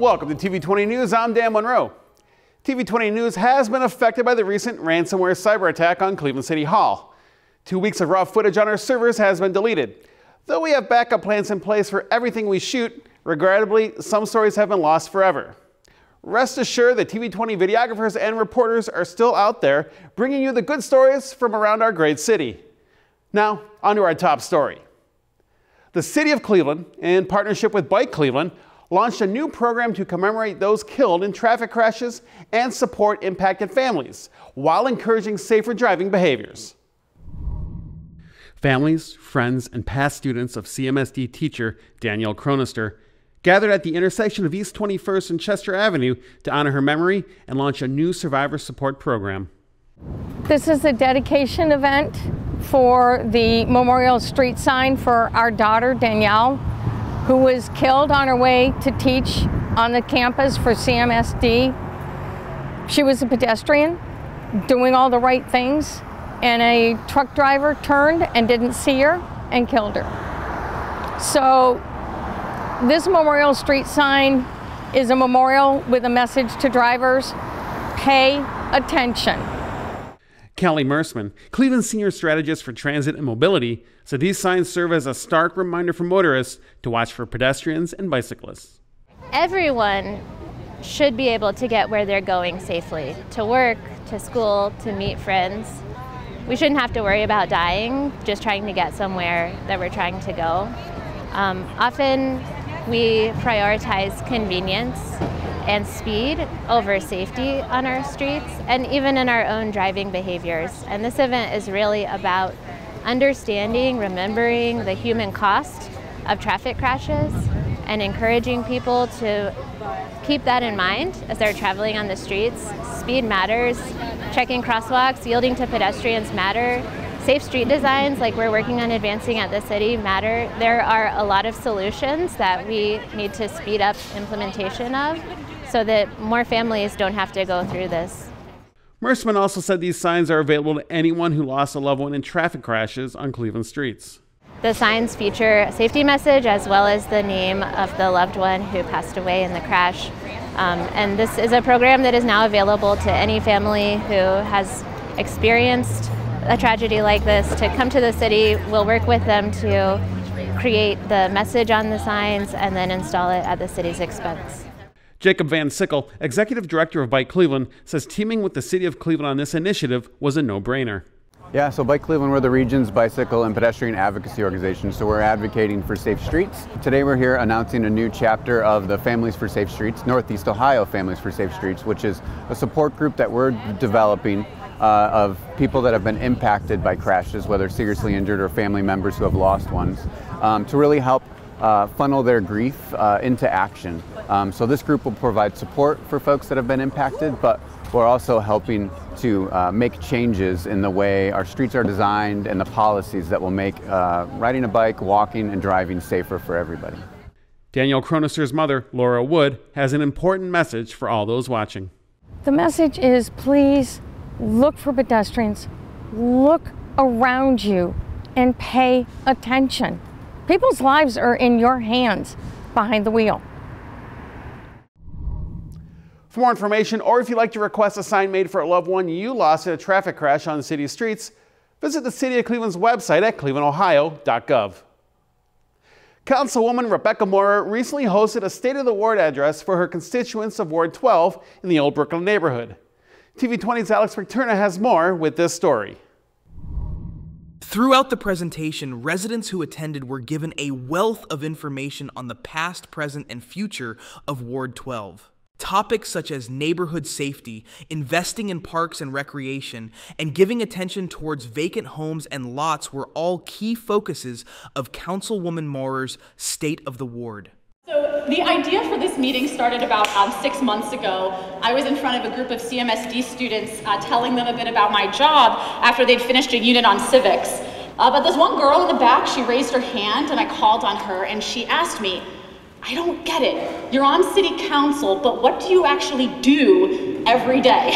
Welcome to TV20 News. I'm Dan Monroe. TV20 News has been affected by the recent ransomware cyber attack on Cleveland City Hall. 2 weeks of raw footage on our servers has been deleted. Though we have backup plans in place for everything we shoot, regrettably, some stories have been lost forever. Rest assured that TV20 videographers and reporters are still out there, bringing you the good stories from around our great city. Now, on to our top story. The City of Cleveland, in partnership with Bike Cleveland, launched a new program to commemorate those killed in traffic crashes and support impacted families, while encouraging safer driving behaviors. Families, friends, and past students of CMSD teacher Danielle Cronister gathered at the intersection of East 21st and Chester Avenue to honor her memory and launch a new survivor support program. This is a dedication event for the Memorial Street sign for our daughter Danielle, who was killed on her way to teach on the campus for CMSD. She was a pedestrian doing all the right things, and a truck driver turned and didn't see her and killed her. So this Memorial Street sign is a memorial with a message to drivers: pay attention. Callie Mersman, Cleveland's senior strategist for transit and mobility, said these signs serve as a stark reminder for motorists to watch for pedestrians and bicyclists. Everyone should be able to get where they're going safely, to work, to school, to meet friends. We shouldn't have to worry about dying just trying to get somewhere that we're trying to go. Often we prioritize convenience and speed over safety on our streets and even in our own driving behaviors. And this event is really about understanding, remembering the human cost of traffic crashes and encouraging people to keep that in mind as they're traveling on the streets. Speed matters, checking crosswalks, yielding to pedestrians matter. Safe street designs, like we're working on advancing at the city, matter. There are a lot of solutions that we need to speed up implementation of so that more families don't have to go through this. Mersman also said these signs are available to anyone who lost a loved one in traffic crashes on Cleveland streets. The signs feature a safety message as well as the name of the loved one who passed away in the crash. And this is a program that is now available to any family who has experienced a tragedy like this to come to the city. We'll work with them to create the message on the signs and then install it at the city's expense. Jacob Van Sickle, executive director of Bike Cleveland, says teaming with the City of Cleveland on this initiative was a no-brainer. Yeah, so Bike Cleveland, we're the region's bicycle and pedestrian advocacy organization, so we're advocating for safe streets. Today we're here announcing a new chapter of the Families for Safe Streets, Northeast Ohio Families for Safe Streets, which is a support group that we're developing of people that have been impacted by crashes, whether seriously injured or family members who have lost ones, to really help funnel their grief into action. So this group will provide support for folks that have been impacted, but we're also helping to make changes in the way our streets are designed and the policies that will make riding a bike, walking, and driving safer for everybody. Danielle Cronister's mother, Laura Wood, has an important message for all those watching. The message is, please look for pedestrians, look around you, and pay attention. People's lives are in your hands behind the wheel. For more information, or if you'd like to request a sign made for a loved one you lost in a traffic crash on the city streets, visit the City of Cleveland's website at clevelandohio.gov. Councilwoman Rebecca Maurer recently hosted a State of the Ward address for her constituents of Ward 12 in the Old Brooklyn neighborhood. TV20's Alex McTurna has more with this story. Throughout the presentation, residents who attended were given a wealth of information on the past, present, and future of Ward 12. Topics such as neighborhood safety, investing in parks and recreation, and giving attention towards vacant homes and lots were all key focuses of Councilwoman Maurer's State of the Ward. So the idea for this meeting started about 6 months ago. I was in front of a group of CMSD students telling them a bit about my job after they'd finished a unit on civics. But there's one girl in the back, she raised her hand and I called on her and she asked me, I don't get it. You're on city council, but what do you actually do every day?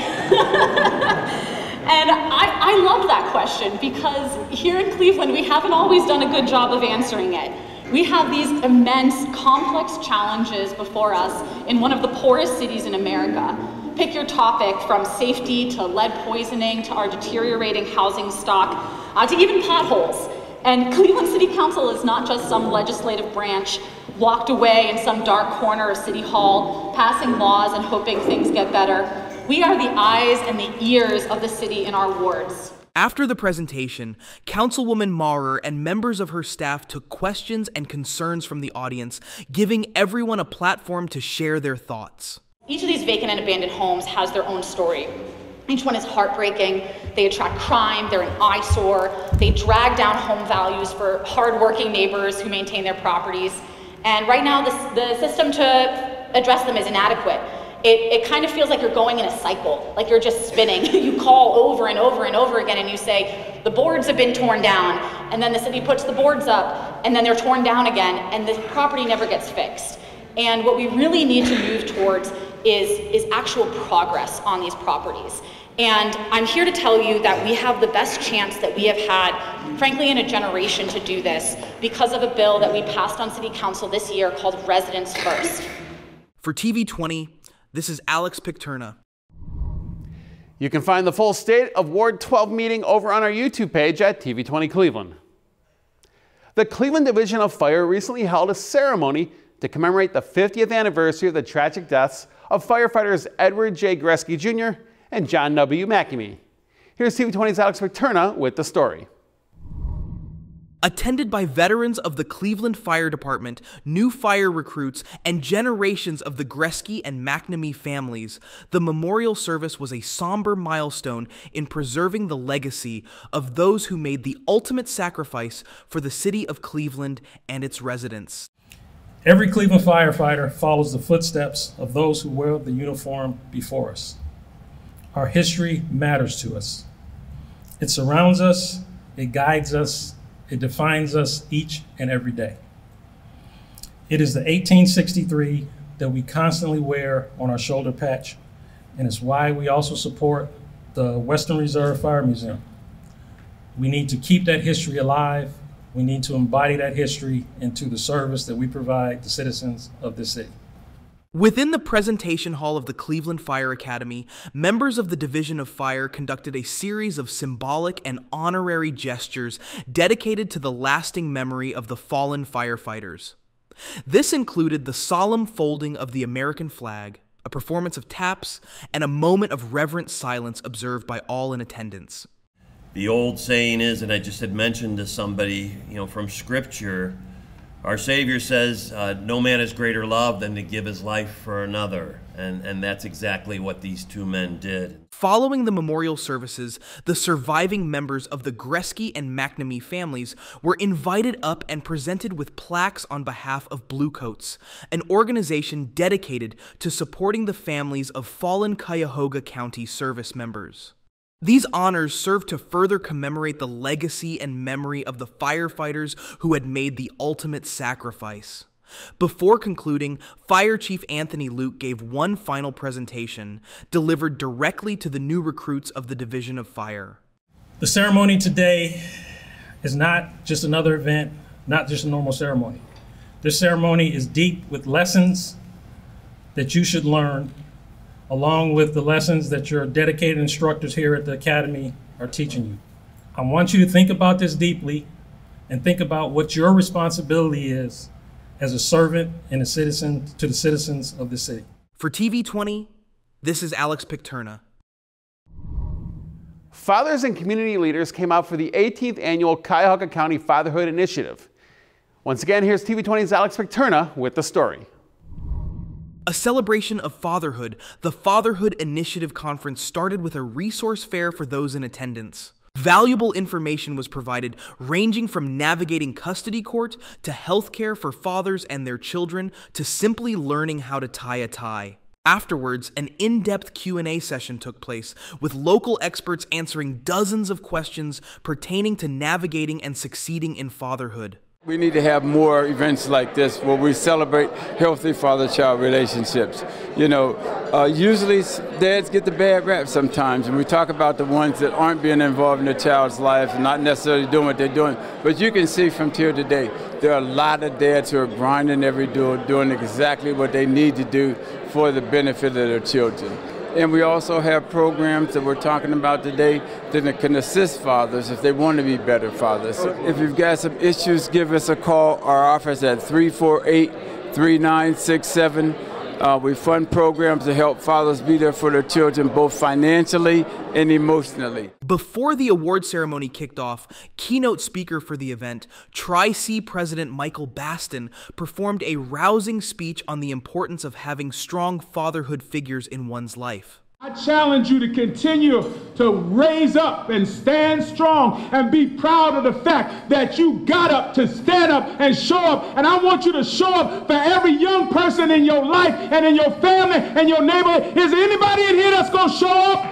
And I love that question because here in Cleveland, we haven't always done a good job of answering it. We have these immense, complex challenges before us in one of the poorest cities in America. Pick your topic, from safety to lead poisoning to our deteriorating housing stock, to even potholes. And Cleveland City Council is not just some legislative branch locked away in some dark corner of City Hall, passing laws and hoping things get better. We are the eyes and the ears of the city in our wards. After the presentation, Councilwoman Maurer and members of her staff took questions and concerns from the audience, giving everyone a platform to share their thoughts. Each of these vacant and abandoned homes has their own story. Each one is heartbreaking. They attract crime, they're an eyesore, they drag down home values for hardworking neighbors who maintain their properties. And right now, the system to address them is inadequate. It kind of feels like you're going in a cycle, like you're just spinning. You call over and over and over again and you say, the boards have been torn down, and then the city puts the boards up, and then they're torn down again, and the property never gets fixed. And what we really need to move towards is actual progress on these properties. And I'm here to tell you that we have the best chance that we have had, frankly, in a generation to do this because of a bill that we passed on City Council this year called Residents First. For TV20, this is Alex Picterna. You can find the full State of Ward 12 meeting over on our YouTube page at TV20 Cleveland. The Cleveland Division of Fire recently held a ceremony to commemorate the 50th anniversary of the tragic deaths of firefighters Edward J. Gresky Jr. and John W. McNamee. Here's TV20's Alex Picterna with the story. Attended by veterans of the Cleveland Fire Department, new fire recruits, and generations of the Gresky and McNamee families, the memorial service was a somber milestone in preserving the legacy of those who made the ultimate sacrifice for the city of Cleveland and its residents. Every Cleveland firefighter follows the footsteps of those who wear the uniform before us. Our history matters to us. It surrounds us, it guides us, it defines us each and every day. It is the 1863 that we constantly wear on our shoulder patch, and it's why we also support the Western Reserve Fire Museum. We need to keep that history alive. We need to embody that history into the service that we provide the citizens of this city. Within the presentation hall of the Cleveland Fire Academy, members of the Division of Fire conducted a series of symbolic and honorary gestures dedicated to the lasting memory of the fallen firefighters. This included the solemn folding of the American flag, a performance of taps, and a moment of reverent silence observed by all in attendance. The old saying is, and I just had mentioned to somebody, from Scripture, our Savior says, no man has greater love than to give his life for another. And that's exactly what these two men did. Following the memorial services, the surviving members of the Gresky and McNamee families were invited up and presented with plaques on behalf of Bluecoats, an organization dedicated to supporting the families of fallen Cuyahoga County service members. These honors serve to further commemorate the legacy and memory of the firefighters who had made the ultimate sacrifice. Before concluding, Fire Chief Anthony Luke gave one final presentation, delivered directly to the new recruits of the Division of Fire. The ceremony today is not just another event, not just a normal ceremony. This ceremony is deep with lessons that you should learn, along with the lessons that your dedicated instructors here at the Academy are teaching you. I want you to think about this deeply and think about what your responsibility is as a servant and a citizen to the citizens of the city. For TV20, this is Alex Picterna. Fathers and community leaders came out for the 18th annual Cuyahoga County Fatherhood Initiative. Once again, here's TV20's Alex Picterna with the story. A celebration of fatherhood, the Fatherhood Initiative Conference started with a resource fair for those in attendance. Valuable information was provided, ranging from navigating custody court to healthcare for fathers and their children to simply learning how to tie a tie. Afterwards, an in-depth Q&A session took place, with local experts answering dozens of questions pertaining to navigating and succeeding in fatherhood. We need to have more events like this where we celebrate healthy father-child relationships. You know, usually dads get the bad rap sometimes, and we talk about the ones that aren't being involved in their child's life and not necessarily doing what they're doing. But you can see from here today, there are a lot of dads who are grinding every day, doing exactly what they need to do for the benefit of their children. And we also have programs that we're talking about today that can assist fathers if they want to be better fathers. If you've got some issues, give us a call. Our office at 348-3967. We fund programs to help fathers be there for their children, both financially and emotionally. Before the award ceremony kicked off, keynote speaker for the event, Tri-C President Michael Baston, performed a rousing speech on the importance of having strong fatherhood figures in one's life. I challenge you to continue to raise up and stand strong and be proud of the fact that you got up to stand up and show up. And I want you to show up for every young person in your life and in your family and your neighborhood. Is there anybody in here that's going to show up?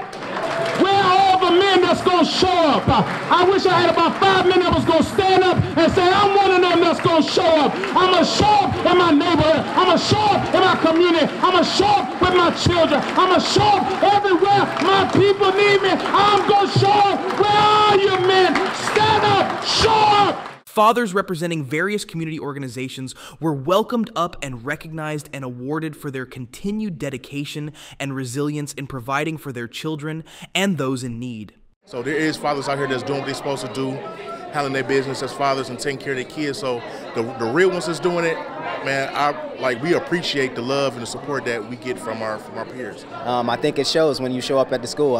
Where are all the men that's going to show up? I wish I had about 5 men that was going to stand up and say, I'm one of them that's going to show up. I'm going to show up in my neighborhood. I'm going to show up in my community. I'm going to show up with my children. I'm going to show up everywhere my people need me. I'm going to show up. Where are you, men? Stand up. Show up. Fathers representing various community organizations were welcomed up and recognized and awarded for their continued dedication and resilience in providing for their children and those in need. So there is fathers out here that's doing what they're supposed to do, handling their business as fathers and taking care of their kids. So the real ones that's doing it, man, we appreciate the love and the support that we get from our peers. I think it shows when you show up at the school.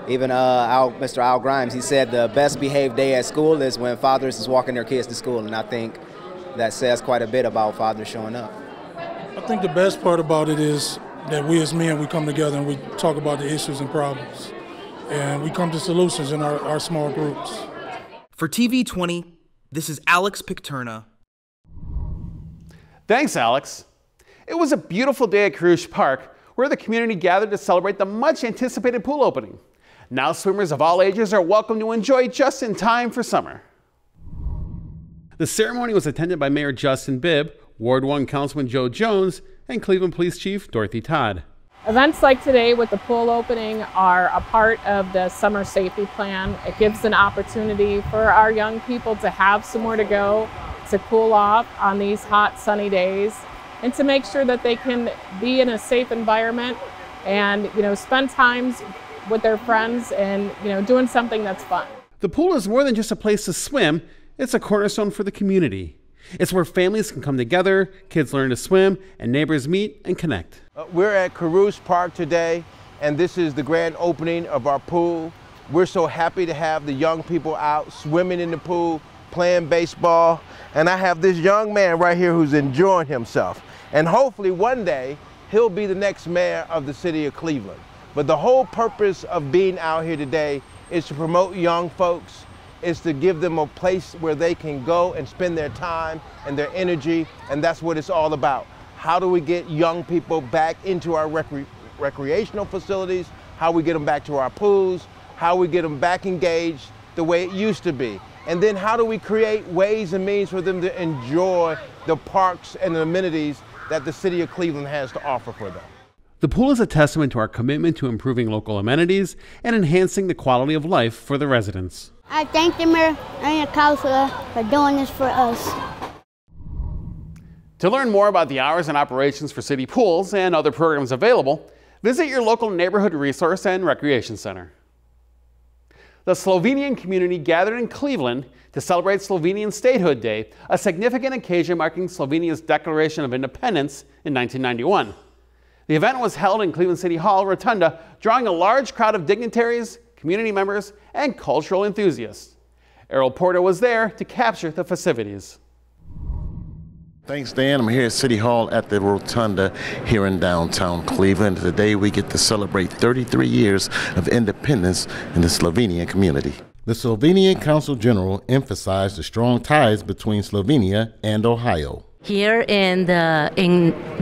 Even Mr. Al Grimes, he said the best behaved day at school is when fathers is walking their kids to school, and I think that says quite a bit about fathers showing up. I think the best part about it is that we as men, we come together and we talk about the issues and problems, and we come to solutions in our small groups. For TV20, this is Alex Picterna. Thanks, Alex. It was a beautiful day at Kerruish Park where the community gathered to celebrate the much-anticipated pool opening. Now swimmers of all ages are welcome to enjoy just in time for summer. The ceremony was attended by Mayor Justin Bibb, Ward 1 Councilman Joe Jones, and Cleveland Police Chief Dorothy Todd. Events like today with the pool opening are a part of the summer safety plan. It gives an opportunity for our young people to have somewhere to go, to cool off on these hot sunny days, and to make sure that they can be in a safe environment and, spend times with their friends and, doing something that's fun. The pool is more than just a place to swim. It's a cornerstone for the community. It's where families can come together, kids learn to swim, and neighbors meet and connect. We're at Kerruish Park today, and this is the grand opening of our pool. We're so happy to have the young people out swimming in the pool, playing baseball, and I have this young man right here who's enjoying himself. And hopefully one day, he'll be the next mayor of the city of Cleveland. But the whole purpose of being out here today is to promote young folks, is to give them a place where they can go and spend their time and their energy, and that's what it's all about. How do we get young people back into our recreational facilities? How we get them back to our pools? How we get them back engaged the way it used to be? And then how do we create ways and means for them to enjoy the parks and the amenities that the city of Cleveland has to offer for them? The pool is a testament to our commitment to improving local amenities and enhancing the quality of life for the residents. I thank the mayor and the councilor for doing this for us. To learn more about the hours and operations for city pools and other programs available, visit your local neighborhood resource and recreation center. The Slovenian community gathered in Cleveland to celebrate Slovenian Statehood Day, a significant occasion marking Slovenia's declaration of independence in 1991. The event was held in Cleveland City Hall Rotunda, drawing a large crowd of dignitaries, community members, and cultural enthusiasts. Errol Porter was there to capture the festivities. Thanks, Dan. I'm here at City Hall at the Rotunda here in downtown Cleveland. Today we get to celebrate 33 years of independence in the Slovenian community. The Slovenian Consul General emphasized the strong ties between Slovenia and Ohio. Here in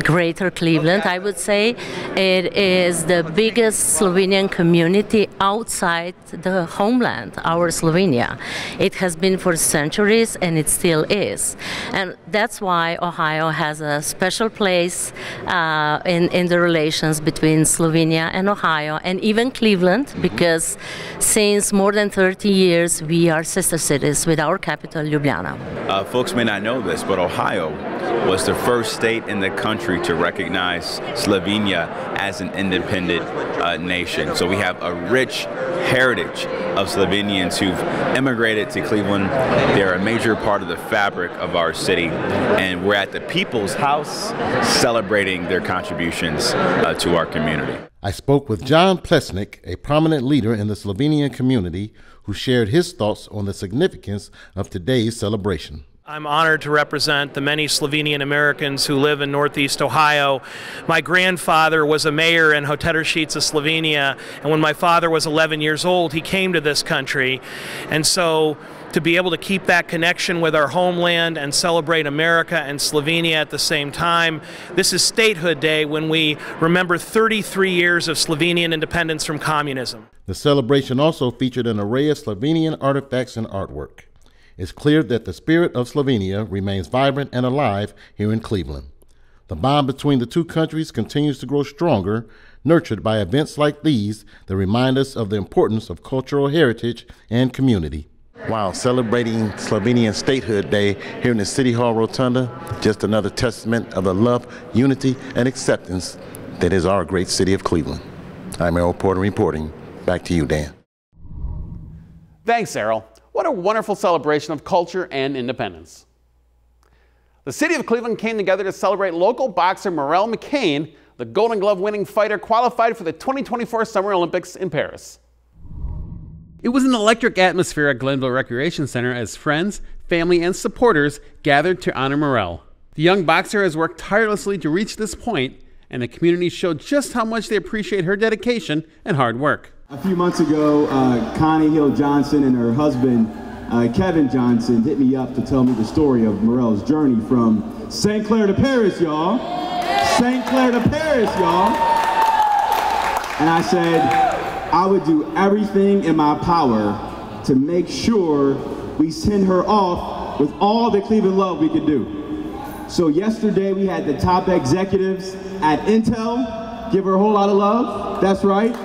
Greater Cleveland, I would say, it is the biggest Slovenian community outside the homeland, our Slovenia. It has been for centuries and it still is. And that's why Ohio has a special place in the relations between Slovenia and Ohio, and even Cleveland, because since more than 30 years we are sister cities with our capital, Ljubljana. Folks may not know this, but Ohio was the first state in the country to recognize Slovenia as an independent nation. So we have a rich heritage of Slovenians who've immigrated to Cleveland. They're a major part of the fabric of our city, and we're at the People's House celebrating their contributions to our community. I spoke with John Plesnik, a prominent leader in the Slovenian community, who shared his thoughts on the significance of today's celebration. I'm honored to represent the many Slovenian Americans who live in Northeast Ohio. My grandfather was a mayor in Hotershica, Slovenia, and when my father was 11 years old, he came to this country. And so to be able to keep that connection with our homeland and celebrate America and Slovenia at the same time, this is Statehood Day, when we remember 33 years of Slovenian independence from communism. The celebration also featured an array of Slovenian artifacts and artwork. It's clear that the spirit of Slovenia remains vibrant and alive here in Cleveland. The bond between the two countries continues to grow stronger, nurtured by events like these that remind us of the importance of cultural heritage and community. Wow, celebrating Slovenian Statehood Day here in the City Hall Rotunda, just another testament of the love, unity, and acceptance that is our great city of Cleveland. I'm Errol Porter reporting. Back to you, Dan. Thanks, Errol. What a wonderful celebration of culture and independence. The city of Cleveland came together to celebrate local boxer Morelle McCane. The Golden Glove winning fighter qualified for the 2024 Summer Olympics in Paris. It was an electric atmosphere at Glenville Recreation Center as friends, family, and supporters gathered to honor Morelle. The young boxer has worked tirelessly to reach this point, and the community showed just how much they appreciate her dedication and hard work. A few months ago, Connie Hill Johnson and her husband, Kevin Johnson, hit me up to tell me the story of Morelle's journey from St. Clair to Paris, y'all. St. Clair to Paris, y'all. And I said, I would do everything in my power to make sure we send her off with all the Cleveland love we could do. So yesterday we had the top executives at Intel give her a whole lot of love. That's right.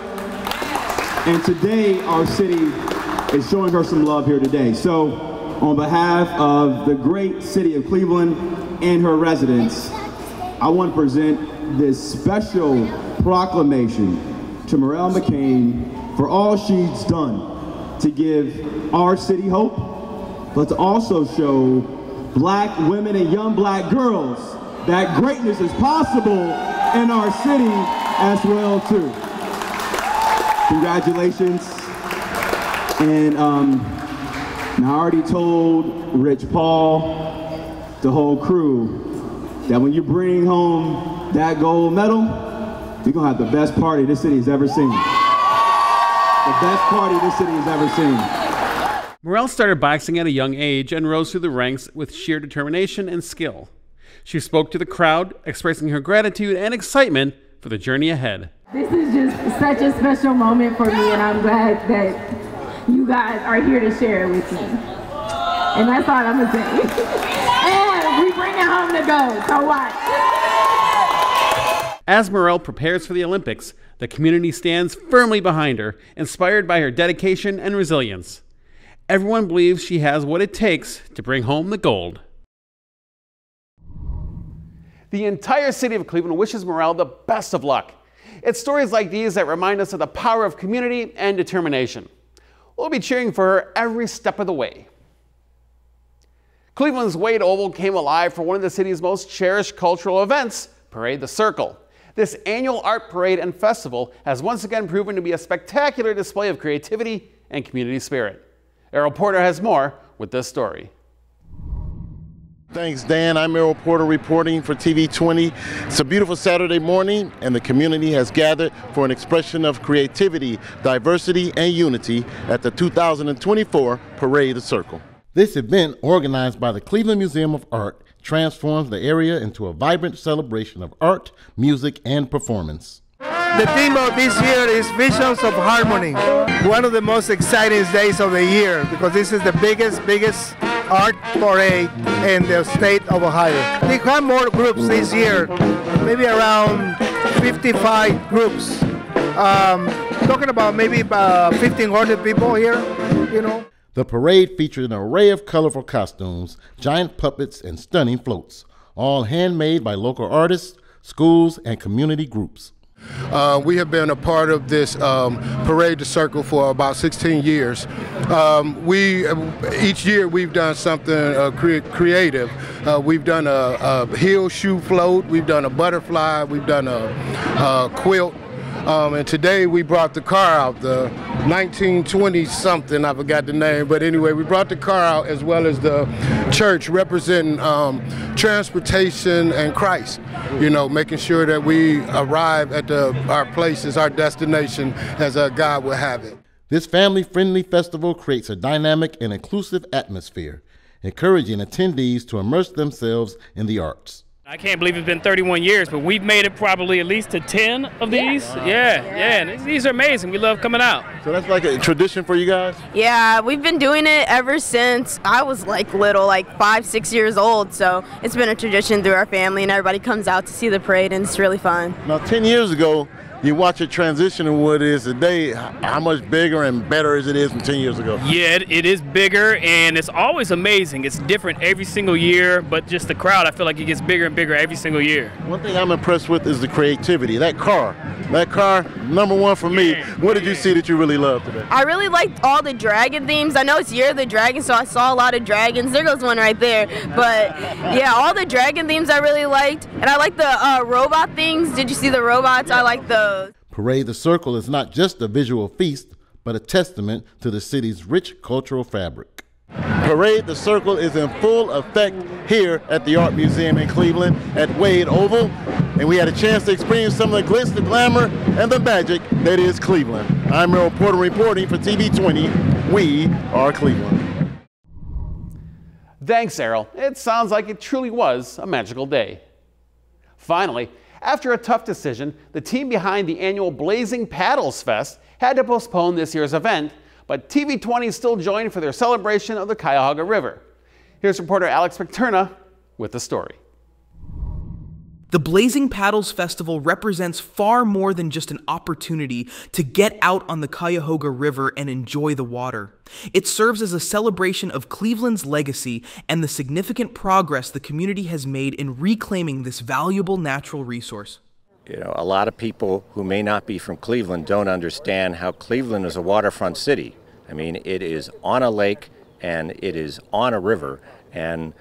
And today, our city is showing her some love here today. So, on behalf of the great city of Cleveland and her residents, I want to present this special proclamation to Morelle McCane for all she's done to give our city hope, but to also show black women and young black girls that greatness is possible in our city as well, too. Congratulations. And I already told Rich Paul, the whole crew, that when you bring home that gold medal, you're gonna have the best party this city has ever seen. The best party this city has ever seen. Morelle started boxing at a young age and rose through the ranks with sheer determination and skill. She spoke to the crowd, expressing her gratitude and excitement for the journey ahead. This is just such a special moment for me, and I'm glad that you guys are here to share it with me. And that's all I'm gonna say. And we bring it home to go, so watch. As Morelle prepares for the Olympics, the community stands firmly behind her, inspired by her dedication and resilience. Everyone believes she has what it takes to bring home the gold. The entire city of Cleveland wishes Morelle the best of luck. It's stories like these that remind us of the power of community and determination. We'll be cheering for her every step of the way. Cleveland's Wade Oval came alive for one of the city's most cherished cultural events, Parade the Circle. This annual art parade and festival has once again proven to be a spectacular display of creativity and community spirit. Errol Porter has more with this story. Thanks, Dan. I'm Errol Porter reporting for TV20. It's a beautiful Saturday morning, and the community has gathered for an expression of creativity, diversity, and unity at the 2024 Parade the Circle. This event, organized by the Cleveland Museum of Art, transforms the area into a vibrant celebration of art, music, and performance. The theme of this year is Visions of Harmony, one of the most exciting days of the year because this is the biggest art parade in the state of Ohio. We have more groups this year, maybe around 55 groups. Talking about maybe 1,500 people here, you know. The parade featured an array of colorful costumes, giant puppets, and stunning floats, all handmade by local artists, schools, and community groups. We have been a part of this Parade the Circle for about 16 years. Each year we've done something creative. We've done a heel shoe float, we've done a butterfly, we've done a quilt. And today we brought the car out, the 1920 something, I forgot the name, but anyway, we brought the car out as well as the church representing transportation and Christ, you know, making sure that we arrive at our places, our destination as God would have it. This family-friendly festival creates a dynamic and inclusive atmosphere, encouraging attendees to immerse themselves in the arts. I can't believe it's been 31 years, but we've made it probably at least to 10 of these. Wow. Yeah, and these are amazing. We love coming out. So that's like a tradition for you guys? Yeah, we've been doing it ever since I was like little, like 5, 6 years old. So it's been a tradition through our family, and everybody comes out to see the parade, and it's really fun. Now, 10 years ago, you watch it transition to what it is today. How much bigger and better as it is from 10 years ago? Yeah, it is bigger, and it's always amazing. It's different every single year, but just the crowd, I feel like it gets bigger and bigger every single year. One thing I'm impressed with is the creativity. That car, number one for me. What did you see that you really loved today? I really liked all the dragon themes. I know it's Year of the Dragon, so I saw a lot of dragons. There goes one right there. But yeah, all the dragon themes I really liked. And I like the robot things. Did you see the robots? I like those. Parade the Circle is not just a visual feast, but a testament to the city's rich cultural fabric. Parade the Circle is in full effect here at the Art Museum in Cleveland at Wade Oval, and we had a chance to experience some of the glitz, the glamour, and the magic that is Cleveland. I'm Merrill Porter reporting for TV20. We are Cleveland. Thanks, Errol. It sounds like it truly was a magical day. Finally, after a tough decision, the team behind the annual Blazing Paddles Fest had to postpone this year's event, but TV20 still joined for their celebration of the Cuyahoga River. Here's reporter Alex McTurna with the story. The Blazing Paddles Festival represents far more than just an opportunity to get out on the Cuyahoga River and enjoy the water. It serves as a celebration of Cleveland's legacy and the significant progress the community has made in reclaiming this valuable natural resource. You know, a lot of people who may not be from Cleveland don't understand how Cleveland is a waterfront city. I mean, it is on a lake and it is on a river, and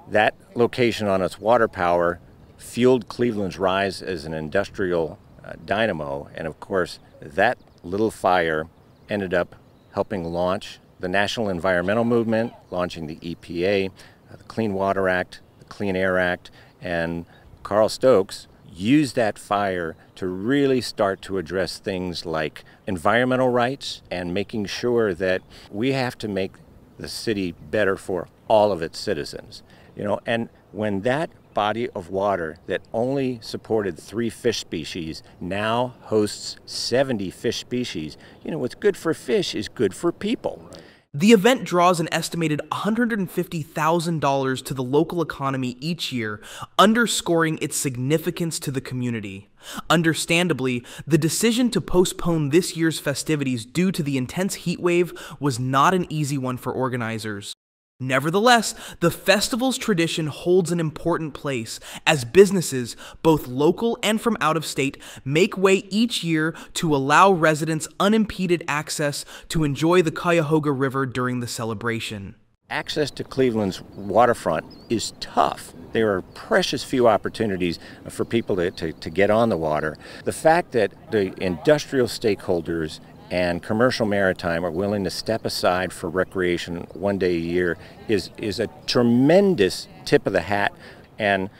that location on its water power fueled Cleveland's rise as an industrial dynamo, and of course that little fire ended up helping launch the National Environmental Movement, launching the EPA, the Clean Water Act, the Clean Air Act, and Carl Stokes used that fire to really start to address things like environmental rights and making sure that we have to make the city better for all of its citizens. You know, and when that body of water that only supported 3 fish species now hosts 70 fish species, you know, what's good for fish is good for people. The event draws an estimated $150,000 to the local economy each year, underscoring its significance to the community. Understandably, the decision to postpone this year's festivities due to the intense heat wave was not an easy one for organizers. Nevertheless, the festival's tradition holds an important place as businesses, both local and from out of state, make way each year to allow residents unimpeded access to enjoy the Cuyahoga River during the celebration. Access to Cleveland's waterfront is tough. There are precious few opportunities for people to get on the water. The fact that the industrial stakeholders and commercial maritime are willing to step aside for recreation one day a year is a tremendous tip of the hat, and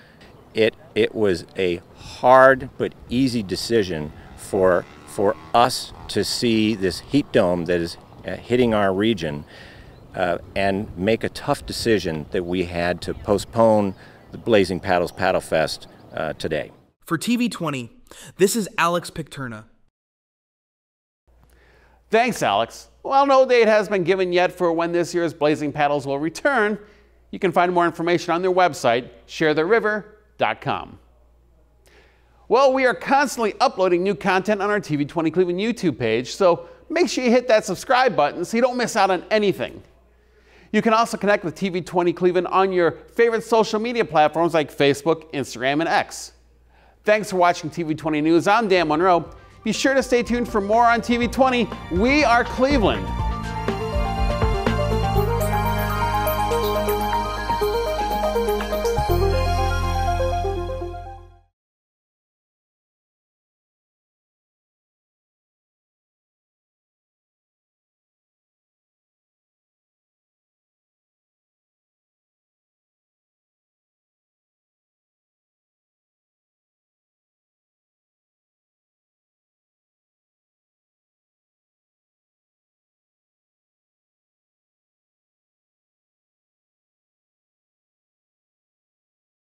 it was a hard but easy decision for us to see this heat dome that is hitting our region and make a tough decision that we had to postpone the Blazing Paddles Paddle Fest today. For TV20, this is Alex Picterna. Thanks, Alex. While no date has been given yet for when this year's Blazing Paddles will return, you can find more information on their website, sharetheriver.com. Well, we are constantly uploading new content on our TV20 Cleveland YouTube page, so make sure you hit that subscribe button so you don't miss out on anything. You can also connect with TV20 Cleveland on your favorite social media platforms like Facebook, Instagram, and X. Thanks for watching TV20 News. I'm Dan Monroe. Be sure to stay tuned for more on TV20. We are Cleveland.